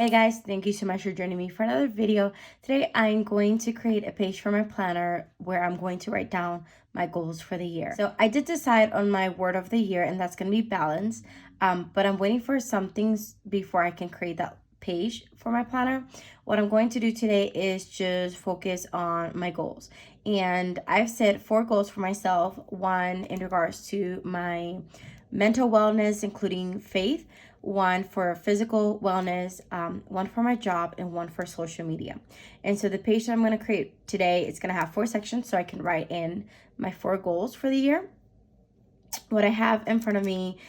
Hey guys, thank you so much for joining me for another video. Today I'm going to create a page for my planner where I'm going to write down my goals for the year. So I did decide on my word of the year, and that's going to be balance. But I'm waiting for some things before I can create that page for my planner. What I'm going to do today is just focus on my goals. And I've set 4 goals for myself. One in regards to my mental wellness, including faith, one for physical wellness, one for my job, and one for social media. And so the page that I'm going to create today, it's going to have 4 sections so I can write in my 4 goals for the year. What I have in front of me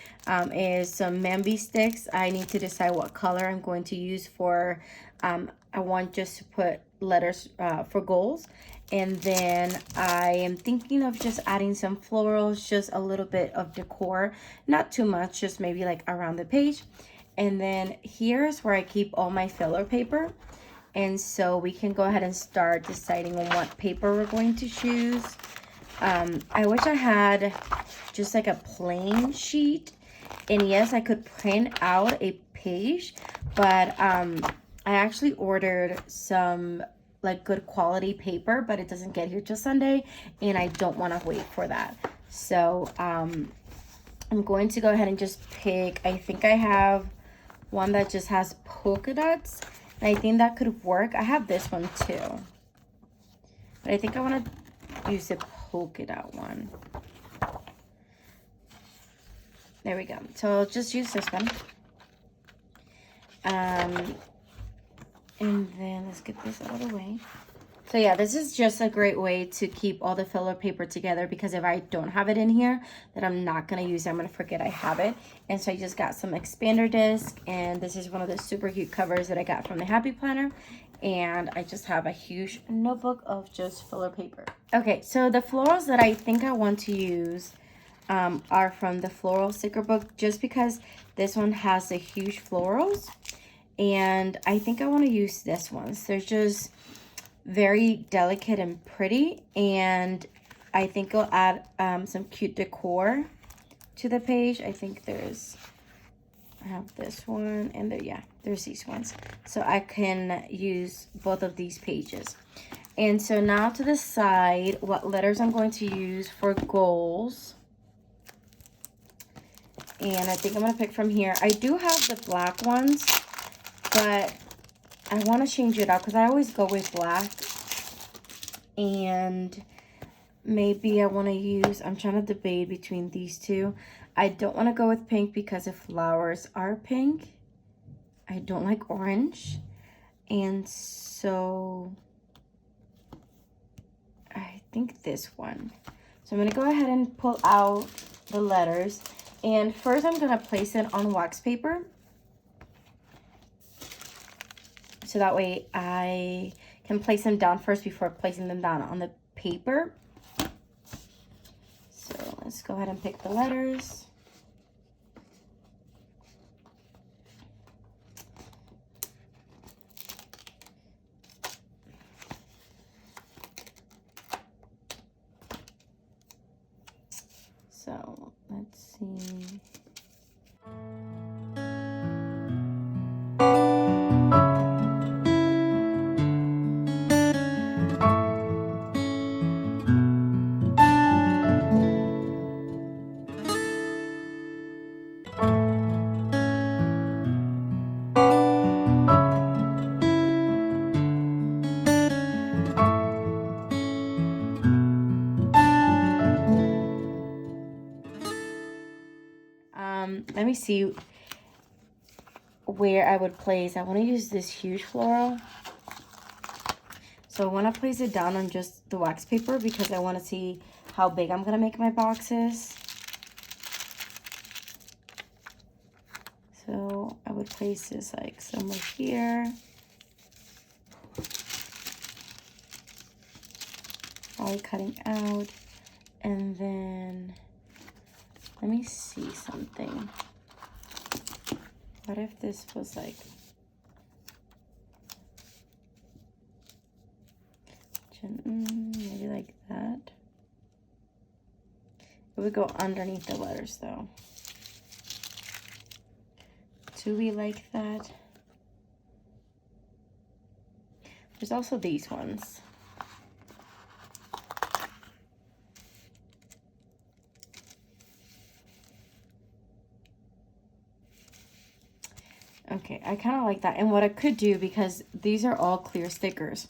is some Mambi sticks. I need to decide what color I'm going to use for, I want just to put letters for goals. And then I am thinking of just adding some florals, just a little bit of decor, not too much, just maybe like around the page. And then here's where I keep all my filler paper. And so we can go ahead and start deciding on what paper we're going to choose. I wish I had just like a plain sheet, and yes, I could print out a page, but I actually ordered some like good quality paper, but it doesn't get here till Sunday, and I don't want to wait for that. So I'm going to go ahead and just pick, I think I have one that just has polka dots, and I think that could work. I have this one too, but I think I want to use the polka dot one. There we go. So I'll just use this one. And then let's get this out of the way. So yeah, this is just a great way to keep all the filler paper together, because if I don't have it in here, then I'm not going to use it. I'm going to forget I have it. And so I just got some expander disc, and this is one of the super cute covers that I got from the Happy Planner. And I just have a huge notebook of just filler paper. Okay, so the florals that I think I want to use are from the Floral sticker book, just because this one has the huge florals. And I think I want to use this one. So they're just very delicate and pretty, and I think I'll add some cute decor to the page. I think I have this one, and there's these ones. So I can use both of these pages. And so now to decide what letters I'm going to use for goals. And I think I'm going to pick from here. I do have the black ones, but I want to change it up because I always go with black. And maybe I want to use, I'm trying to debate between these two. I don't want to go with pink because the flowers are pink. I don't like orange. And so I think this one. So I'm going to go ahead and pull out the letters. And first I'm going to place it on wax paper. So that way I can place them down first before placing them down on the paper. So let's go ahead and pick the letters. So let's see. Let me see where I would place. I want to use this huge floral. So I want to place it down on just the wax paper because I want to see how big I'm going to make my boxes. So I would place this like somewhere here. Probably cutting out. And then let me see something. What if this was like maybe like that? It would go underneath the letters though. Do we like that? There's also these ones. Okay, I kind of like that. And what I could do, because these are all clear stickers,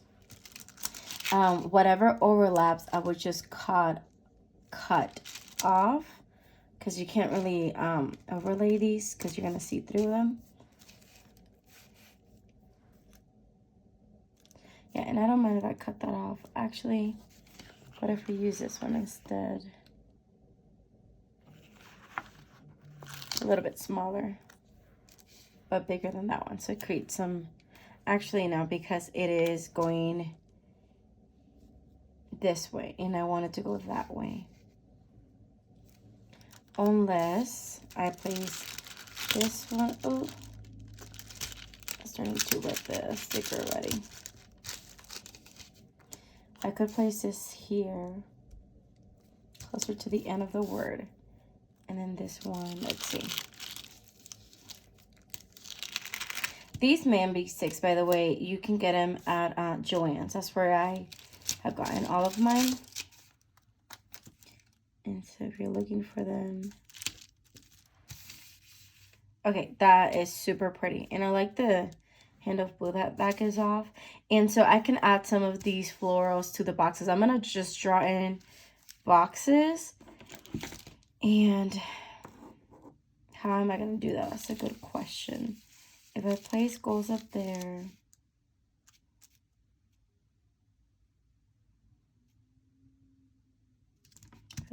whatever overlaps, I would just cut off, because you can't really overlay these because you're going to see through them. Yeah, and I don't mind if I cut that off. Actually, what if we use this one instead? A little bit smaller, but bigger than that one. So create some, actually no, because it is going this way and I want it to go that way. Unless I place this one. Oh, it's starting to wet the sticker already. I could place this here, closer to the end of the word. And then this one, let's see. These Mambi sticks, by the way, you can get them at Joann's. That's where I have gotten all of mine. And so if you're looking for them. Okay, that is super pretty. And I like the hint of blue that goes off. And so I can add some of these florals to the boxes. I'm going to just draw in boxes. And how am I going to do that? That's a good question. If I place goals up there,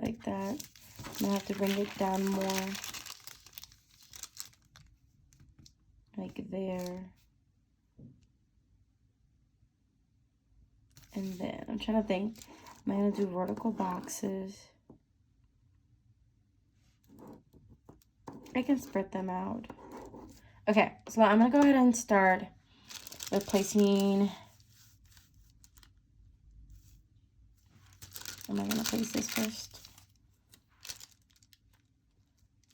like that, I'm going to have to bring it down more. Like there. And then I'm trying to think, am I going to do vertical boxes? I can spread them out. Okay, so I'm going to go ahead and start with placing. Am I going to place this first?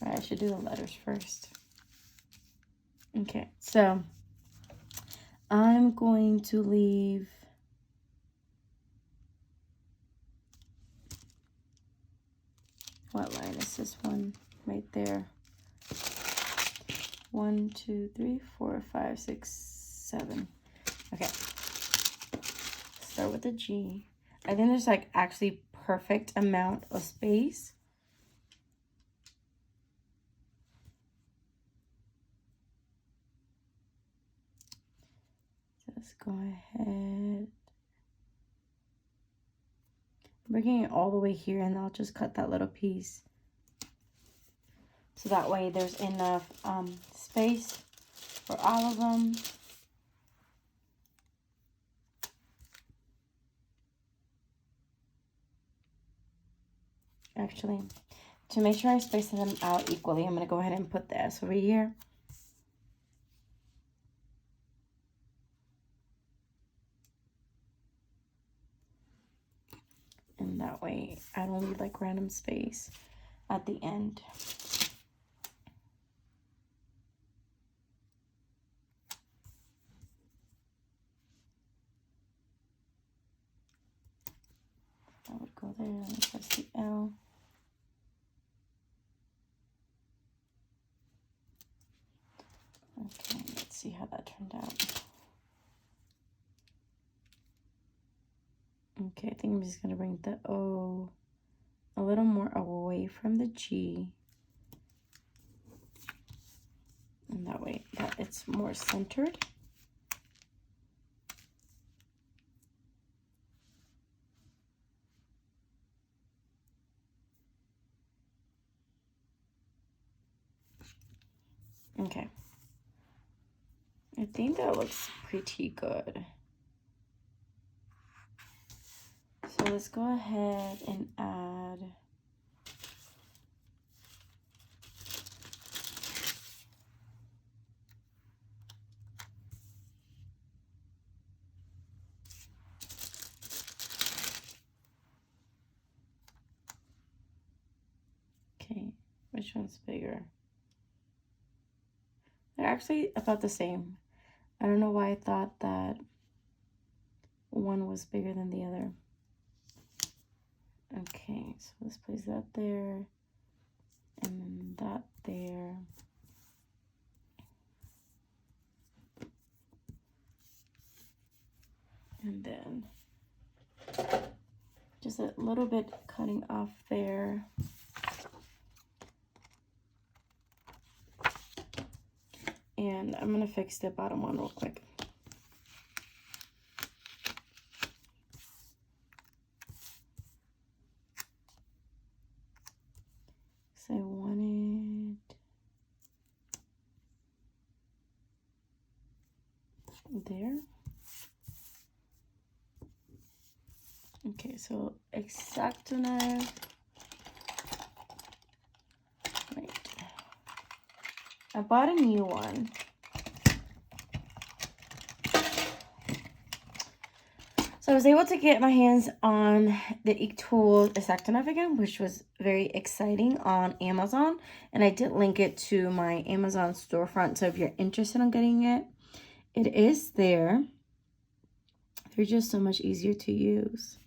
All right, I should do the letters first. Okay, so I'm going to leave what line is this one? Right there. 1, 2, 3, 4, 5, 6, 7. Okay. Start with a G. I think there's like actually perfect amount of space. Just go ahead. Bringing it all the way here, and I'll just cut that little piece. So that way there's enough space for all of them. Actually, to make sure I space them out equally, I'm going to go ahead and put the S over here. And that way I don't leave like random space at the end. I would go there and press the L. Okay, let's see how that turned out. Okay, I think I'm just going to bring the O a little more away from the G. And that way that it's more centered. Okay. I think that looks pretty good. So let's go ahead and add okay, which one's bigger? They're actually about the same. I don't know why I thought that one was bigger than the other. Okay, so let's place that there, and then that there. And then just a little bit cutting off there. And I'm gonna fix the bottom one real quick. So I want it there. Okay, so X-Acto knife. Right. I bought a new one. So I was able to get my hands on the X-Tool X-Acto knife again, which was very exciting, on Amazon. And I did link it to my Amazon storefront. So if you're interested in getting it, it is there. They're just so much easier to use.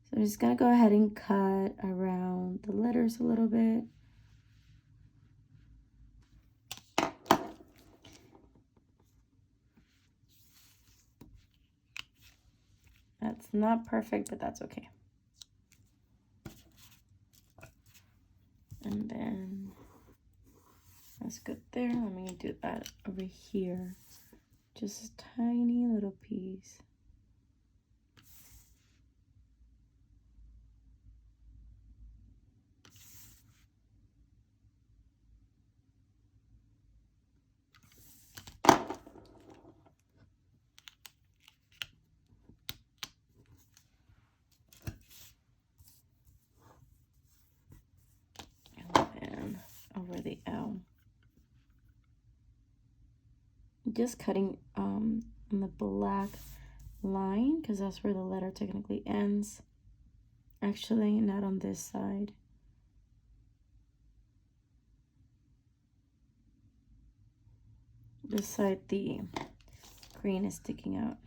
So I'm just going to go ahead and cut around the letters a little bit. That's not perfect, but that's okay. And then that's good there. Let me do that over here. Just a tiny little piece. Over the L. Just cutting on the black line, because that's where the letter technically ends. Actually, not on this side. This side, the green is sticking out.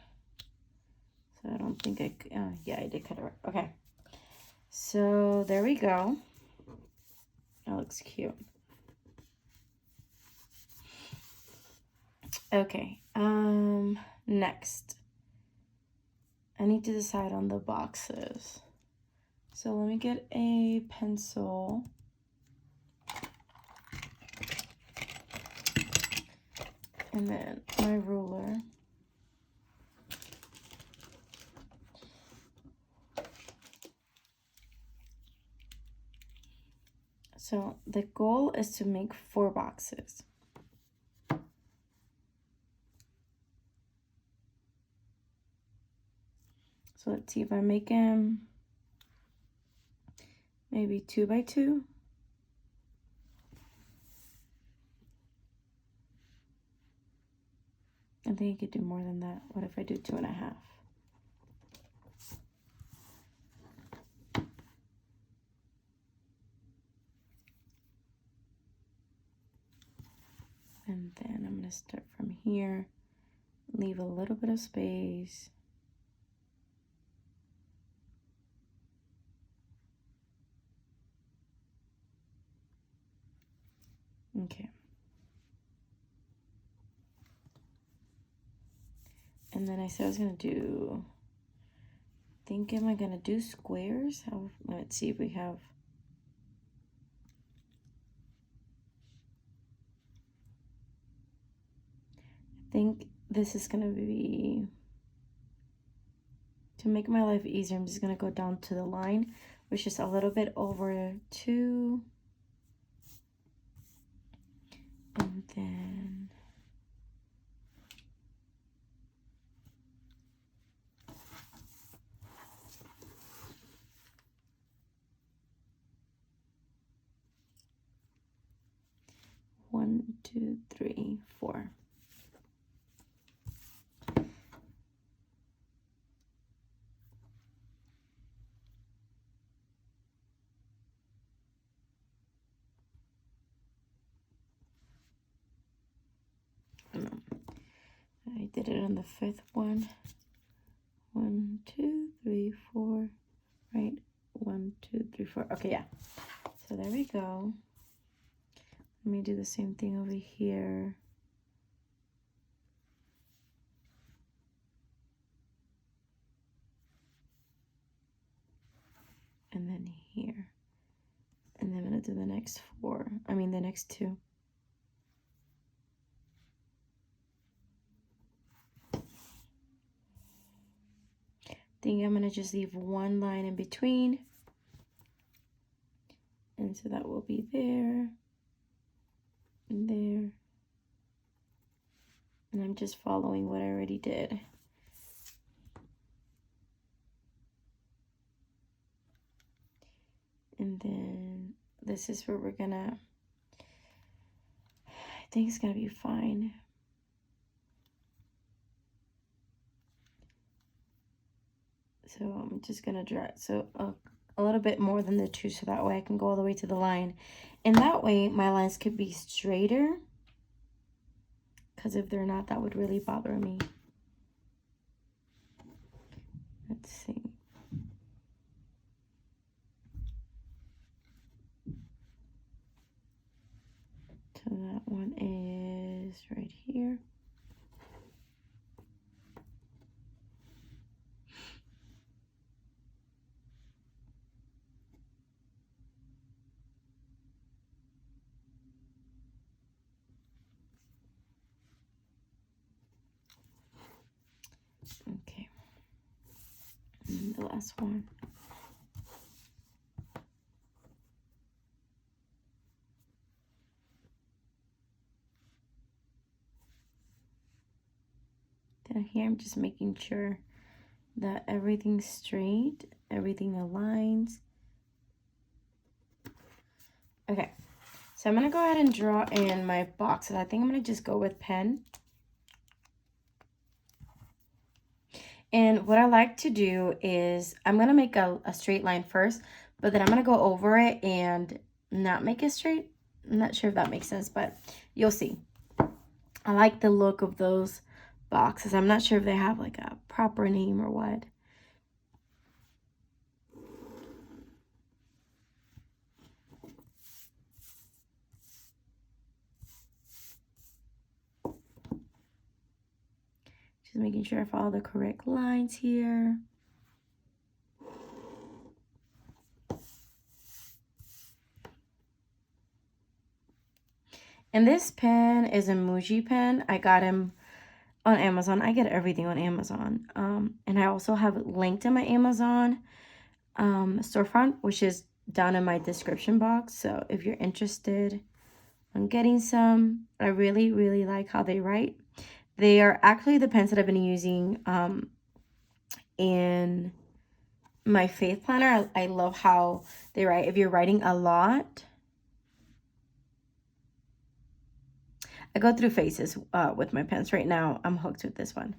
So I don't think yeah, I did cut it right. Okay. So there we go. That looks cute. Okay, next, I need to decide on the boxes. So let me get a pencil. And then my ruler. So the goal is to make 4 boxes. So let's see if I make them maybe 2 by 2. I think I could do more than that. What if I do 2.5? And then I'm going to start from here, leave a little bit of space. Okay. And then I said I was going to do, am I going to do squares? Let's see if we have. I think this is going to be, to make my life easier, I'm just going to go down to the line, which is a little bit over 2. And then one, 2, 3, 4. I did it on the 5th one. 1, 2, 3, 4, right? 1, 2, 3, 4. Okay, yeah. So there we go. Let me do the same thing over here. And then here. And then I'm going to do the next the next 2. I think I'm going to just leave one line in between. And so that will be there, and there. And I'm just following what I already did. And then this is where we're gonna, I think it's gonna be fine. So I'm just gonna drag, so a little bit more than the 2, so that way I can go all the way to the line. And that way my lines could be straighter, because if they're not, that would really bother me. Let's see. So that one is right here. Okay. And the last one. Down here, I'm just making sure that everything's straight, everything aligns. Okay, so I'm gonna go ahead and draw in my boxes. I think I'm gonna just go with pen. And what I like to do is I'm gonna make a straight line first, but then I'm gonna go over it and not make it straight. I'm not sure if that makes sense, but you'll see. I like the look of those boxes. I'm not sure if they have like a proper name or what. Just making sure I follow the correct lines here. And this pen is a Muji pen. I got him on Amazon. I get everything on Amazon. And I also have it linked in my Amazon storefront, which is down in my description box. So if you're interested in getting some, I really, really like how they write. They are actually the pens that I've been using in my faith planner. I love how they write. If you're writing a lot, I go through phases with my pens. Right now, I'm hooked with this one.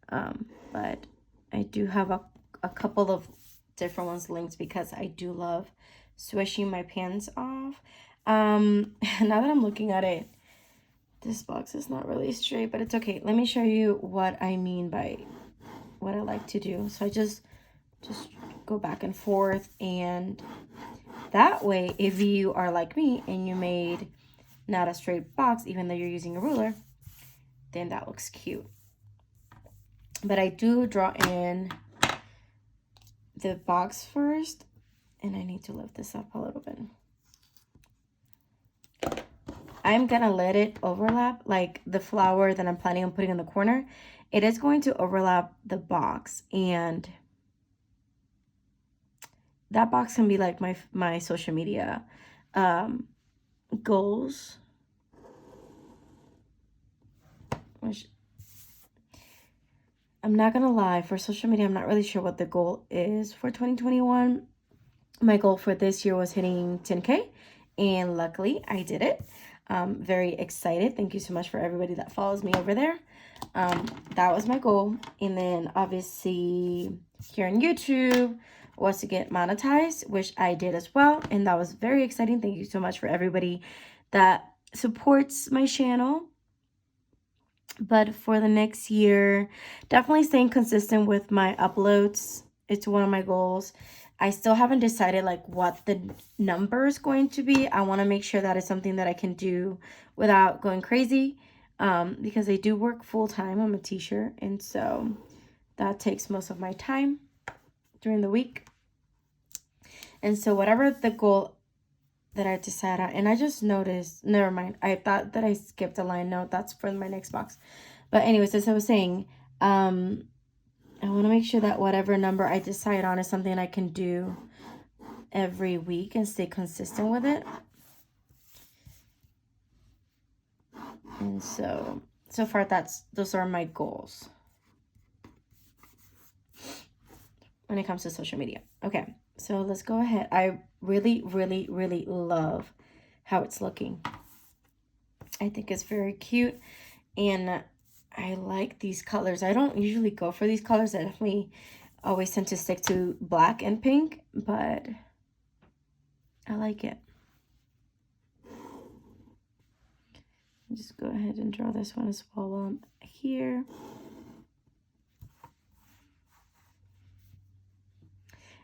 But I do have a couple of different ones linked because I do love swishing my pens off. Now that I'm looking at it, this box is not really straight, but it's okay. Let me show you what I mean by what I like to do. So I just go back and forth, and that way, if you are like me and you made not a straight box, even though you're using a ruler, then that looks cute. But I do draw in the box first, and I need to lift this up a little bit. I'm gonna let it overlap, like the flower that I'm planning on putting in the corner. It is going to overlap the box, and that box can be like my social media goals, which I'm not gonna lie, for social media, I'm not really sure what the goal is for 2021. My goal for this year was hitting 10K, and luckily I did it. Very excited. Thank you so much for everybody that follows me over there. That was my goal. And then obviously here on YouTube was to get monetized, which I did as well, and that was very exciting. Thank you so much for everybody that supports my channel. But for the next year, definitely staying consistent with my uploads. It's one of my goals. I still haven't decided like what the number is going to be. I want to make sure that it's something that I can do without going crazy, because I do work full-time. I'm a teacher, and so that takes most of my time during the week. And so whatever the goal that I decide on, and I just noticed, never mind, I thought that I skipped a line. No, that's for my next box. But anyways, as I was saying, I want to make sure that whatever number I decide on is something I can do every week and stay consistent with it. And so far those are my goals when it comes to social media. Okay, so let's go ahead. I really, really, really love how it's looking. I think it's very cute, and I like these colors. I don't usually go for these colors. I definitely always tend to stick to black and pink, but I like it. Just go ahead and draw this one as well while I'm here.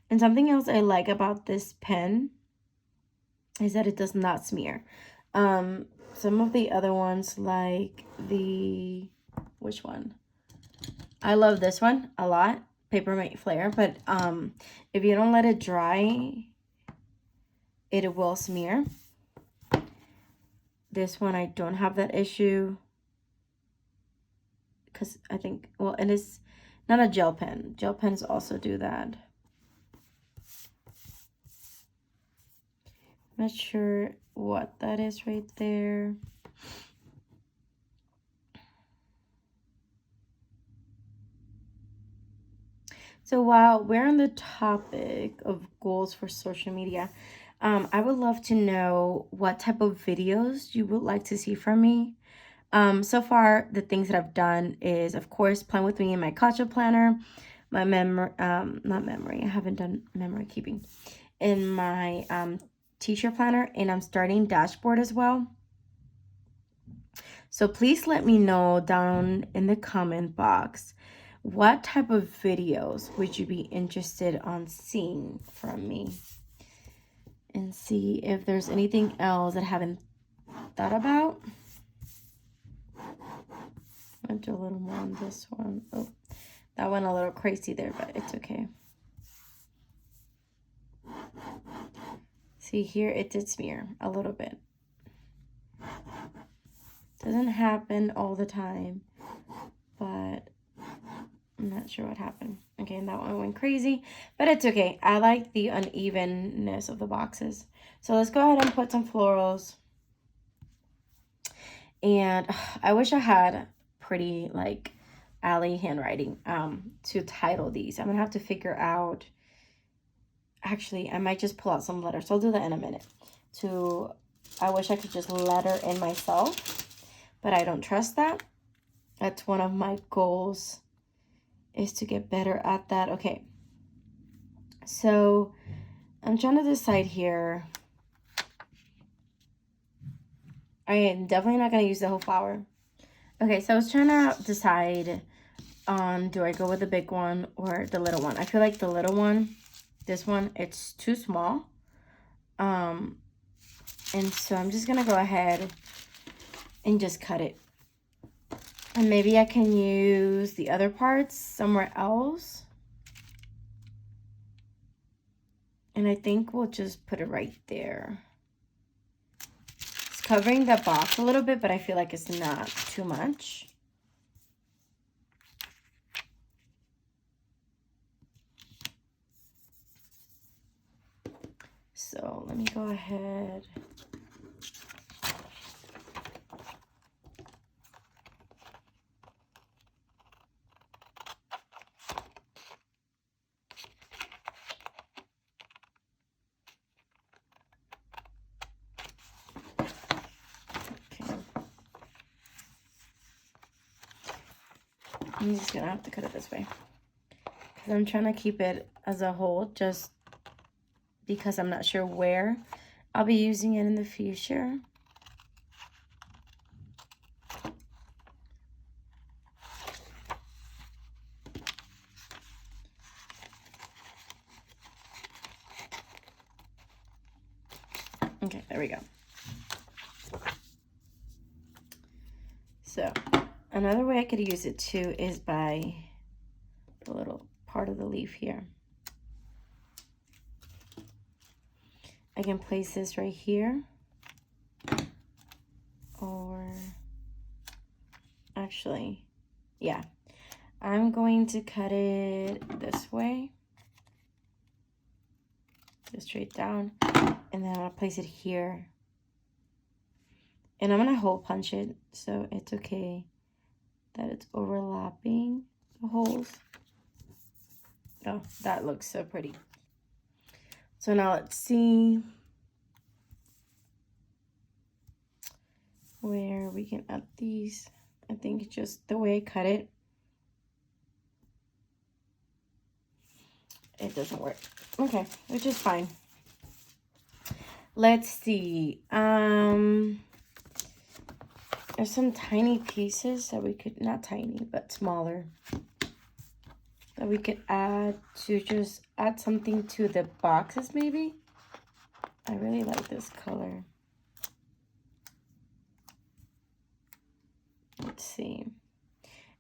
And something else I like about this pen is that it does not smear. Some of the other ones, like which one? I love this one a lot, Papermate Flare, but if you don't let it dry, it will smear. This one, I don't have that issue because I think, well, it is not a gel pen. Gel pens also do that. Not sure what that is right there. So while we're on the topic of goals for social media, I would love to know what type of videos you would like to see from me. So far, the things that I've done is, of course, plan with me in my Kacha planner, my not memory, I haven't done memory keeping, in my teacher planner, and I'm starting dashboard as well. So please let me know down in the comment box, what type of videos would you be interested on seeing from me? And see if there's anything else that I haven't thought about. I'll do a little more on this one. Oh, that went a little crazy there, but it's okay. See here, it did smear a little bit. Doesn't happen all the time, but I'm not sure what happened. Okay, and that one went crazy, but it's okay. I like the unevenness of the boxes. So let's go ahead and put some florals. And I wish I had pretty, like, Allie handwriting to title these. I'm gonna have to figure out. Actually, I might just pull out some letters. So I'll do that in a minute. I wish I could just letter in myself, but I don't trust that. That's one of my goals, is to get better at that. Okay, so I'm trying to decide here. I am definitely not going to use the whole flower. Okay, so I was trying to decide on, do I go with the big one or the little one? I feel like the little one, this one, it's too small. And so I'm just going to go ahead and just cut it. And maybe I can use the other parts somewhere else. And I think we'll just put it right there. It's covering the box a little bit, but I feel like it's not too much. So let me go ahead. I'm just gonna have to cut it this way because I'm trying to keep it as a whole, just because I'm not sure where I'll be using it in the future. Okay, there we go. So another way I could use it too is by the little part of the leaf here. I can place this right here, or actually, yeah, I'm going to cut it this way, just straight down, and then I'm gonna place it here. And I'm gonna hole punch it, so it's okay that it's overlapping the holes. Oh, that looks so pretty. So now let's see where we can add these. I think just the way I cut it, it doesn't work. Okay, which is fine. Let's see. There's some tiny pieces that we could, not tiny, but smaller, that we could add to just add something to the boxes maybe. I really like this color. Let's see. And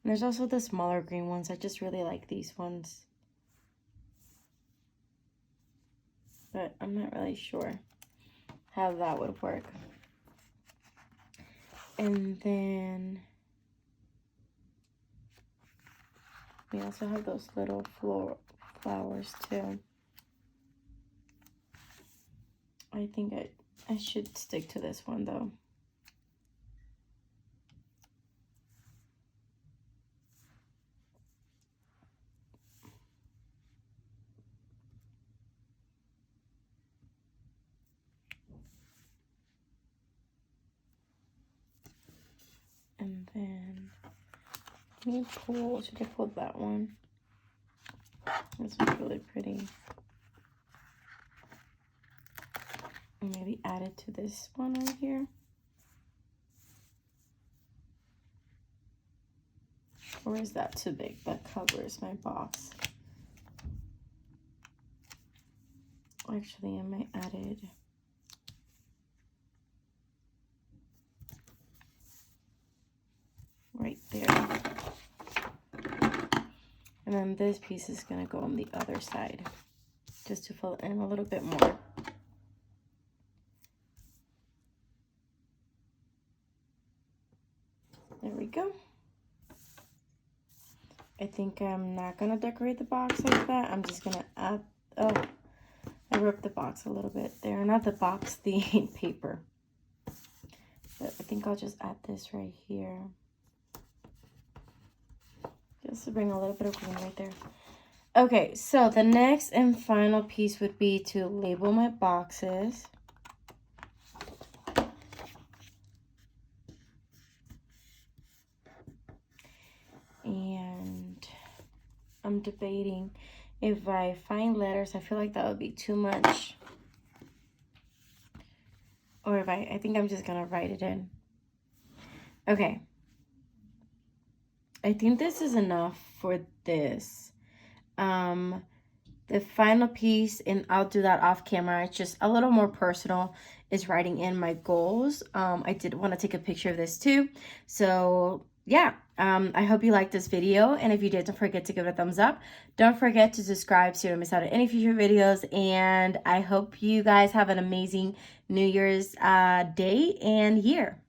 there's also the smaller green ones. I just really like these ones. But I'm not really sure how that would work. And then we also have those little flowers too. I think I should stick to this one though. And then should I pull that one? This one's really pretty. And maybe add it to this one right here. Or is that too big? That covers my box. Actually, I might add it. Right there. And then this piece is gonna go on the other side, just to fill in a little bit more. There we go. I think I'm not gonna decorate the box like that. I'm just gonna add, oh, I ripped the box a little bit there. Not the box, the paper. But I think I'll just add this right here. Just to bring a little bit of green right there. Okay, so the next and final piece would be to label my boxes. And I'm debating if I find letters, I feel like that would be too much. Or if I think I'm just gonna write it in. Okay. I think this is enough for this. The final piece, and I'll do that off camera, it's just a little more personal, is writing in my goals. I did want to take a picture of this too. So yeah, I hope you liked this video, and if you did, don't forget to give it a thumbs up. Don't forget to subscribe so you don't miss out on any future videos, and I hope you guys have an amazing New Year's day and year.